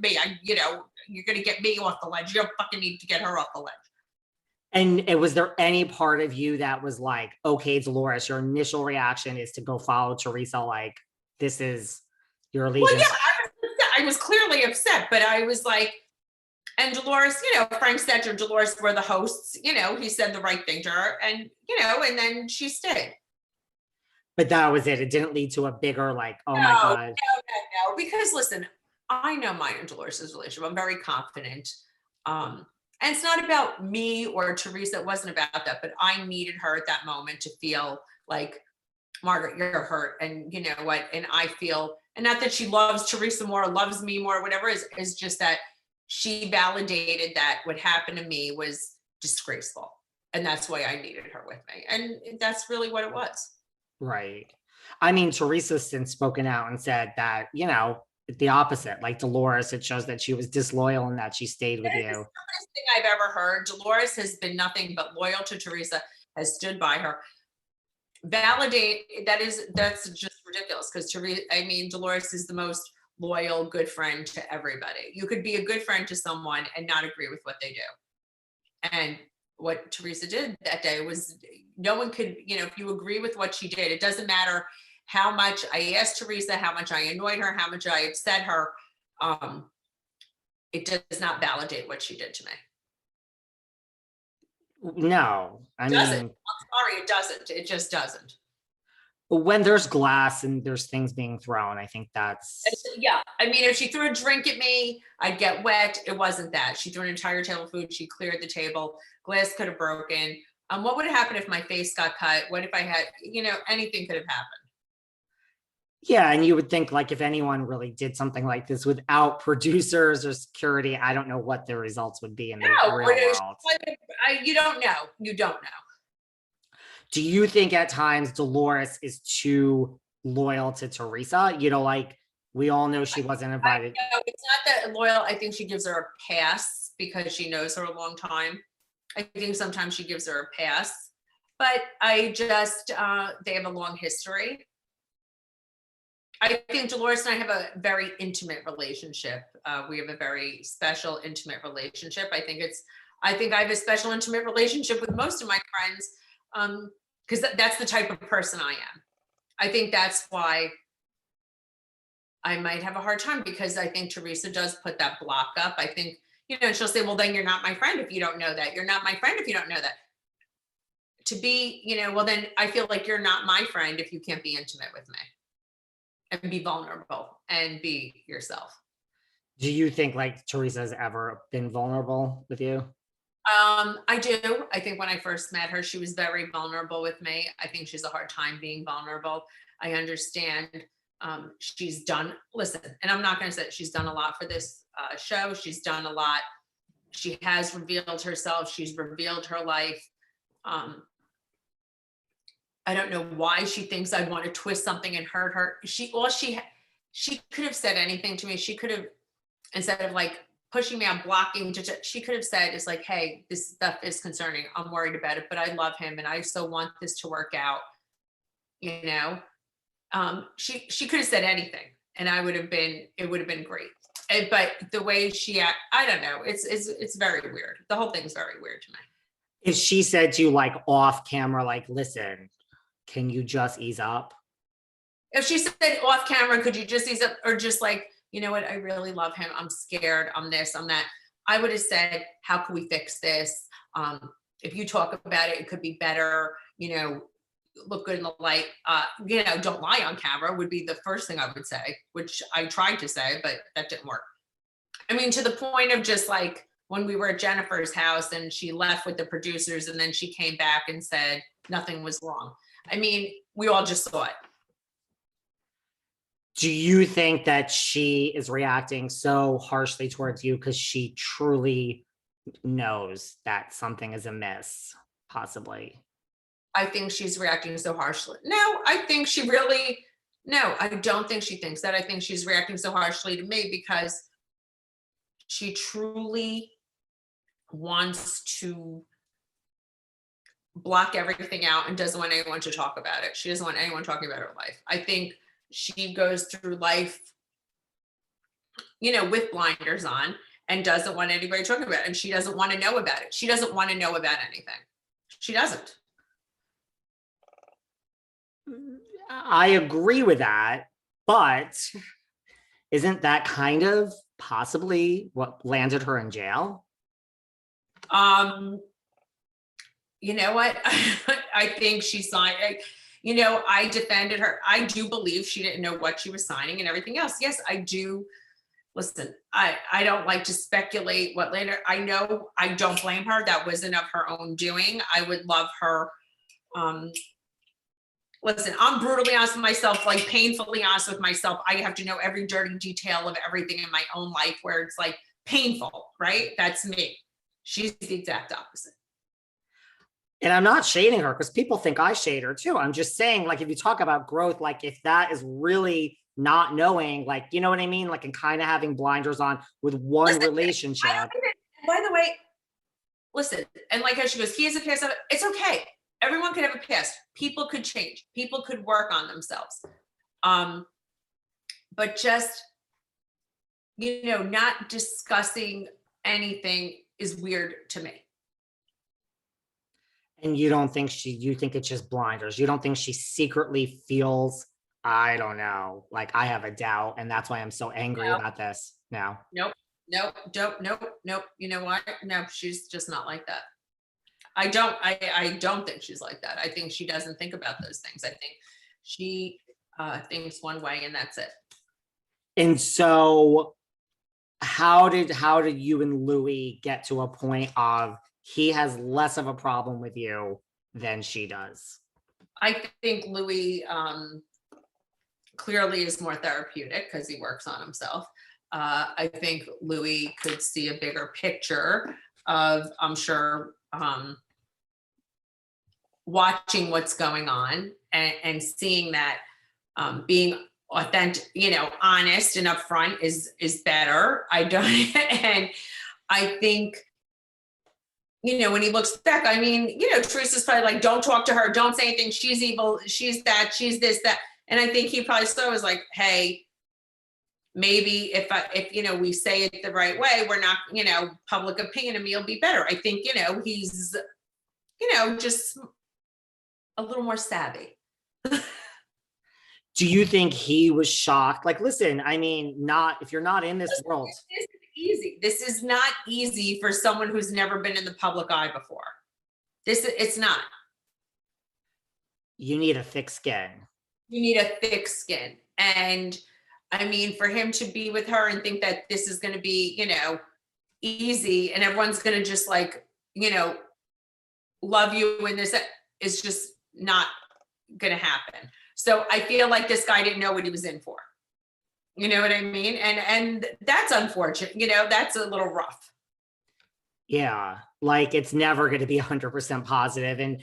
me. You're going to get me off the ledge. You don't fucking need to get her off the ledge. And was there any part of you that was like, okay, Dolores, your initial reaction is to go follow Teresa, like, this is your allegiance? Well, yeah, I was clearly upset, but I was like, and Dolores, Frank said to Dolores, we're the hosts, he said the right thing to her, and, and then she stayed. But that was it. It didn't lead to a bigger, like, oh my God. No, because listen, I know mine and Dolores' relationship. I'm very confident. And it's not about me or Teresa. It wasn't about that, but I needed her at that moment to feel like, Margaret, you're hurt. And you know what? And I feel, and not that she loves Teresa more, loves me more, whatever, is just that she validated that what happened to me was disgraceful. And that's why I needed her with me. And that's really what it was. Right. I mean, Teresa's since spoken out and said that, the opposite, like Dolores, it shows that she was disloyal and that she stayed with you. That's the best thing I've ever heard. Dolores has been nothing but loyal to Teresa, has stood by her. Validate, that's just ridiculous, because Dolores is the most loyal, good friend to everybody. You could be a good friend to someone and not agree with what they do. And what Teresa did that day was, no one could, if you agree with what she did, it doesn't matter how much I asked Teresa, how much I annoyed her, how much I upset her. It does not validate what she did to me. No, I'm sorry, it doesn't. It just doesn't. When there's glass and there's things being thrown, I think that's... Yeah, if she threw a drink at me, I'd get wet. It wasn't that. She threw an entire table of food. She cleared the table. Glass could have broken. What would have happened if my face got cut? What if I had, anything could have happened. Yeah, and you would think, like, if anyone really did something like this without producers or security, I don't know what the results would be in the real world. You don't know. You don't know. Do you think at times Dolores is too loyal to Teresa? Like, we all know she wasn't invited. No, it's not that loyal. I think she gives her a pass because she knows her a long time. I think sometimes she gives her a pass, but I just, they have a long history. I think Dolores and I have a very intimate relationship. We have a very special, intimate relationship. I think I have a special, intimate relationship with most of my friends, because that's the type of person I am. I think that's why I might have a hard time, because I think Teresa does put that block up. I think, she'll say, well, then you're not my friend if you don't know that. You're not my friend if you don't know that. To be, well, then I feel like you're not my friend if you can't be intimate with me and be vulnerable and be yourself. Do you think, like, Teresa has ever been vulnerable with you? I do. I think when I first met her, she was very vulnerable with me. I think she's a hard time being vulnerable. I understand. She's done, listen, and I'm not going to say she's done a lot for this show. She's done a lot. She has revealed herself. She's revealed her life. I don't know why she thinks I want to twist something and hurt her. She could have said anything to me. She could have, instead of like pushing me on blocking, she could have said, it's like, hey, this stuff is concerning. I'm worried about it, but I love him and I still want this to work out. She could have said anything and it would have been great. But the way she act, I don't know. It's very weird. The whole thing's very weird to me. If she said to you, like, off camera, like, listen, can you just ease up? If she said off camera, could you just ease up? Or just like, you know what, I really love him. I'm scared. I'm this, I'm that. I would have said, how can we fix this? If you talk about it, it could be better, look good in the light. Don't lie on camera would be the first thing I would say, which I tried to say, but that didn't work. To the point of just like when we were at Jennifer's house and she left with the producers and then she came back and said nothing was wrong. We all just saw it. Do you think that she is reacting so harshly towards you because she truly knows that something is amiss, possibly? I think she's reacting so harshly. No, I don't think she thinks that. I think she's reacting so harshly to me because she truly wants to block everything out and doesn't want anyone to talk about it. She doesn't want anyone talking about her life. I think she goes through life with blinders on and doesn't want anybody talking about it. And she doesn't want to know about it. She doesn't want to know about anything. She doesn't. I agree with that, but isn't that kind of possibly what landed her in jail? You know what? I think she signed, I defended her. I do believe she didn't know what she was signing and everything else. Yes, I do. Listen, I don't like to speculate what later. I know I don't blame her. That wasn't of her own doing. I would love her. Listen, I'm brutally honest with myself, like painfully honest with myself. I have to know every dirty detail of everything in my own life where it's like painful, right? That's me. She's the exact opposite. And I'm not shading her because people think I shade her too. I'm just saying, like, if you talk about growth, like if that is really not knowing, like, you know what I mean? Like, and kind of having blinders on with one relationship. By the way, listen, and like how she goes, he has a past. It's okay. Everyone could have a past. People could change. People could work on themselves. But just, not discussing anything is weird to me. And you don't think you think it's just blinders. You don't think she secretly feels, I don't know, like I have a doubt. And that's why I'm so angry about this now. Nope. You know what? No, she's just not like that. I don't think she's like that. I think she doesn't think about those things. I think she thinks one way and that's it. And so how did you and Louis get to a point of he has less of a problem with you than she does? I think Louis clearly is more therapeutic because he works on himself. I think Louis could see a bigger picture of, I'm sure, watching what's going on and seeing that being authentic, honest and upfront is better. I don't, and I think, when he looks back, I mean, Teresa's probably like, don't talk to her, don't say anything, she's evil, she's that, she's this, that. And I think he probably saw was like, hey, maybe if we say it the right way, we're not, public opinion of me will be better. I think, he's, just a little more savvy. Do you think he was shocked? Like, listen, I mean, if you're not in this world. This isn't easy. This is not easy for someone who's never been in the public eye before. It's not. You need a thick skin. You need a thick skin. And I mean, for him to be with her and think that this is going to be, easy and everyone's going to just like, love you and this is just not going to happen. So I feel like this guy didn't know what he was in for. You know what I mean? And that's unfortunate. That's a little rough. Yeah. Like it's never going to be 100% positive. And